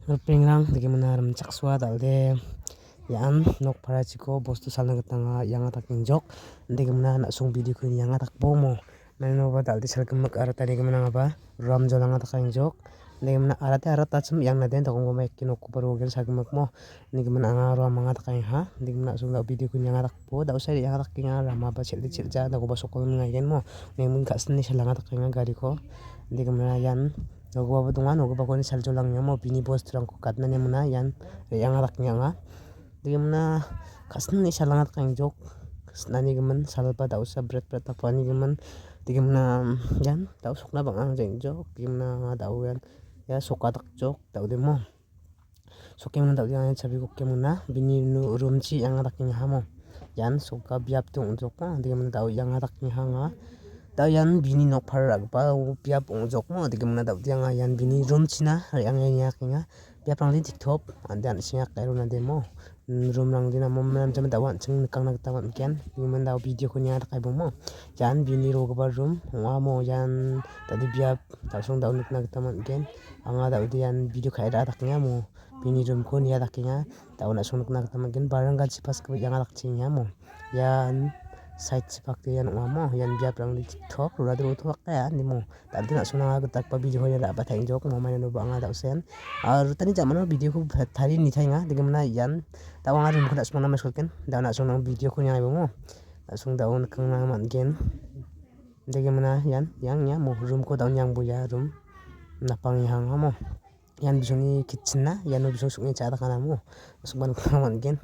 Pingrang digi menaram caksua dalde yan nok parachiko bostu salna gitanga yanga taking jok digi mena nasung video kuni yanga tak bomo menoba dalde salgemak arata digi menanga ba ram jolanga taking jok digi mena arate arata chum yang naden takong boma ekki nok baru gen salgemak mo digi mena anga ram manga taking ha digi mena sung video kuni yanga tak bo dau sai yanga taking rama ba childi chilja dago ba sokol ngai gen mo nemun kasni salanga taking gari ko digi mena yan nogo ba donga nogo ba koni saljolang mo bini bostrangko katna ne muna yan yang arak nyanga digi muna kasni salanga kang jok kasnani gemen salba dausa bread tapani gemen digi muna yan dau sokna bangang jeng jok digi muna dau yan ya soka tak jok dau demo soke muna dau yang chabi kokke muna bini nu rumchi yang arak nyanga mo yan soka biap tung jok mo digi muna dau yang arak nyanga dau yan bini nok par agba biap ongjok mo digi muna dau yang yan bini room china yang yak nga biap rang di tiktok ande an singa kairo na demo room rang di na mom nam jam dawan chung kang nak tawan ken human dau video ko nya kai bomo yan bini ro gaba room wa mo yan tadi biap dau song dau nak nak taman ken anga dau di yan video kai da tak nya mo bini room ko nya tak nya dau na song nak taman ken barang ga chipas ko yang lak ching nya mo yan side sipak tu yan mo yan biap rang di tiktok rada ro to ka ni mo tadi nak suna ga tak pa video ho ya ba thang jok mo mai no ba nga dau sen ar tani jamano video ko thari ni thainga digam na yan taw nga rum ko nak suna mas ken da nak suna video ko nya mo nak sung daun kang na man gen digam na yan yang nya mo room ko daun yang bu ya room napang hang mo yan bisoni kitchen na yan no bisong sukni cha ta kana mo sukban kang man gen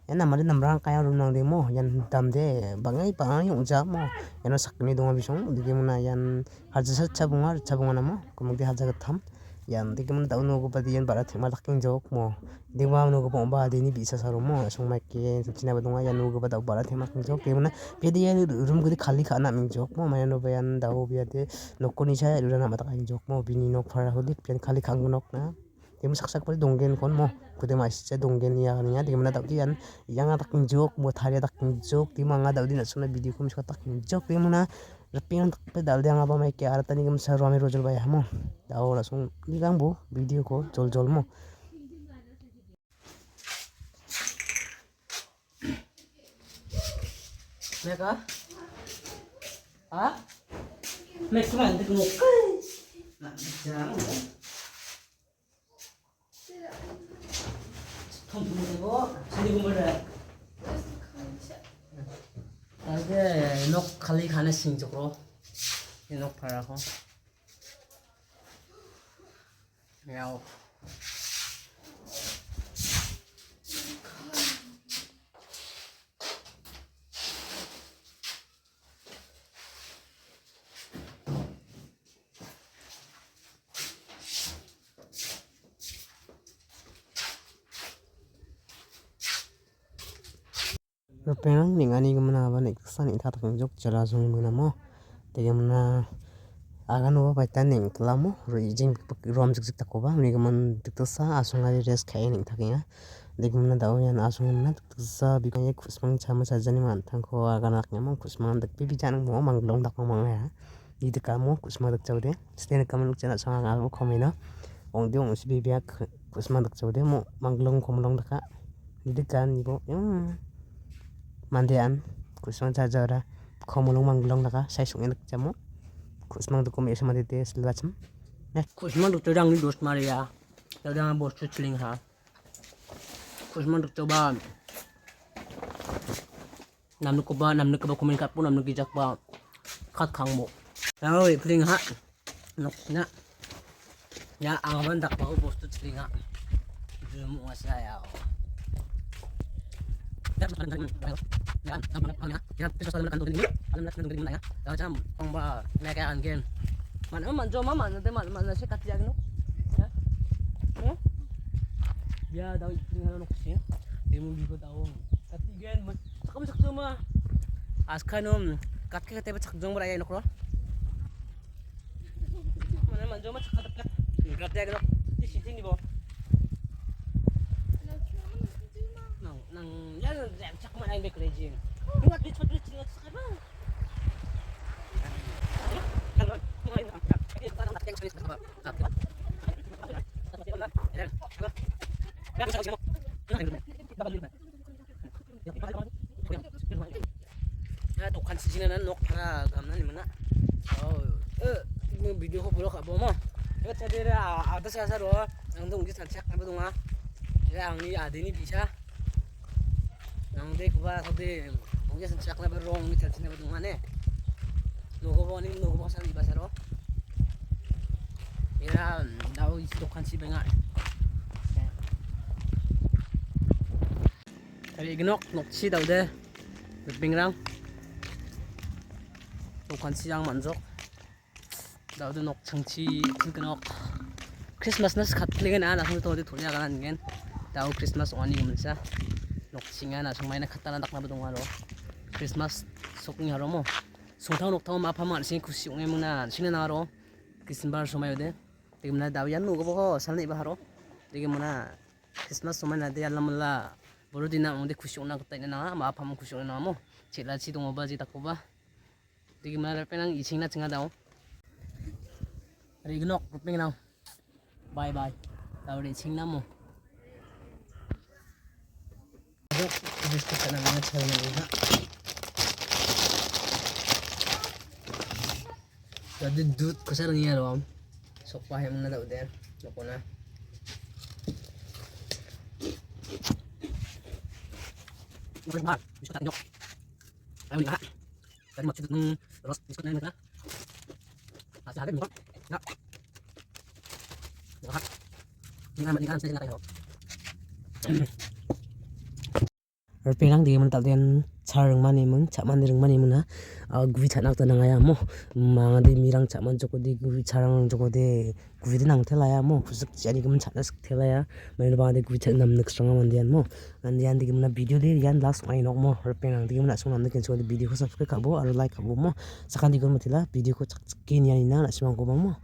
yan namari namrang kaya room nang demo yan damde bangai bangai ungja mo yan sakni donga bisong digi muna yan haja cabunga namo kumudi haja gatam yan digi muna daun nogo badi yan bara thema laking jok mo digi muna nogo bomba dini bisa saro mo sung maike china badonga yan nogo bada bara thema laking jok digi muna bedi yan room gudi khali khana ming jok mo maya no yan dau biade nokko ni sa runa mata kaing jok mo bini nok phara hodik pian khali khang nok na digi sak pari donggen kon mo kude masih donggen ya nya digi muna dau yan yang taking jok mo thari taking jok di manga dau di na suna video ko miska taking jok di muna repingan tak pe dal yang apa mai ke arata ni gam sa rami rojol ba mo dau langsung di gang bu video ko jol jol mo mereka mereka nanti gemuk nak bicara ada nok kali khana singjokro nok para ko yao Rupiang ning ani gimana apa nih kesan ini tato jok jelas gimana mo tega mana agan wo baitan ning kelamo rijing rom zik takoba nih gaman tiktosa asung ari res kai ning takinga degi mana dau yan asung mana tiktosa bikan ye kusmang chama sajani man tangko agan aknya mo kusmang dak bibi janang mo manglong dak mo ya di dekamo kusmang dak chawde sten kaman chana sanga ngal mo khomina ong di ong si bibi ak kusmang dak chawde mo manglong khomlong daka di dekan ibo mandian kusmang jajara khomolong manglong naka sai sungin jamu kusmang dukum esa madite selacam nah kusmang duk todang ni dos maria todang bos chuchling ha kusmang duk coba namnu ko ba kumin kat pu namnu gijak ba khat khang mo oi pling ha nok na ya angaman dak ba bos chuchling ha jumu asaya yan bisa salam kanto ini alam nas nang gina ya jam pang ba meka anggen man jo mama nate man se katya gno ya ya daw tingalo no kasi demo bigo daw katigen kamu sak cuma askanom katke kate ba sakjong bara ay nokro man jo ma katya gno di sini bo nang yan cak man ay bekrejing ingat di cepat cepat sekarang kalau Ya tukang sisinan nok para gamnan mana. Oh, video ko pulok abo mo. Kat sadira ada sasa ro, ang dong gis sansak na badunga. Ya ang ni ade ni bisa. Ang de kuba sode, ang gis sansak na barong ni sansak na badunga ne. Nugo bo sa iba sa ro. Ya daw is tukang si benga. Tadi gnok nok si daw de. Bingrang. Tukang siang manjok. Daud nok changchi tinkanok Christmas nas khatlingan ana sang to de thunya ganan gen daud Christmas oni gumsa nok singa na sangmai na khatana dakna budong aro Christmas sokni haro mo sungthau nok thau ma phama sing khusi ong emuna singna na aro December somay de tigmna daud yan no go salni ba haro tigmna Christmas somay na de alamla borodina ong de khusi ong na katai na ma phama khusi ong na mo chela chi dong ba ji takoba tigmna penang ising na chinga daud Rignok ruping now. Bye bye. Tao rin sing namo. Dok, gusto ka na mga tsara na ina. Jadi dud ko sa niya ro. Sok pa mo na daw din. Loko na. Gusto ba? Gusto ka nyok. Ayaw ni ha. Tadi maksud ng terus gusto na na. Asa hadin mo. Ya. Ya. Ini kan saya ngarai ho. Rpinang di man talden charang mani mung chaman ring mani muna gui chanak ta nangaya mo mang de mirang chaman joko de gui charang joko de gui de nang thelaya mo khusuk chani gum chana sik thelaya mai ba de gui chan nam nak stranga man dian mo an dian de gum na video de yan last mai nok mo rpinang de gum na sung nam de ken so de video ko subscribe kabo aro like kabo mo sakan di gum matila video ko chak kin yan ina na simang ko mo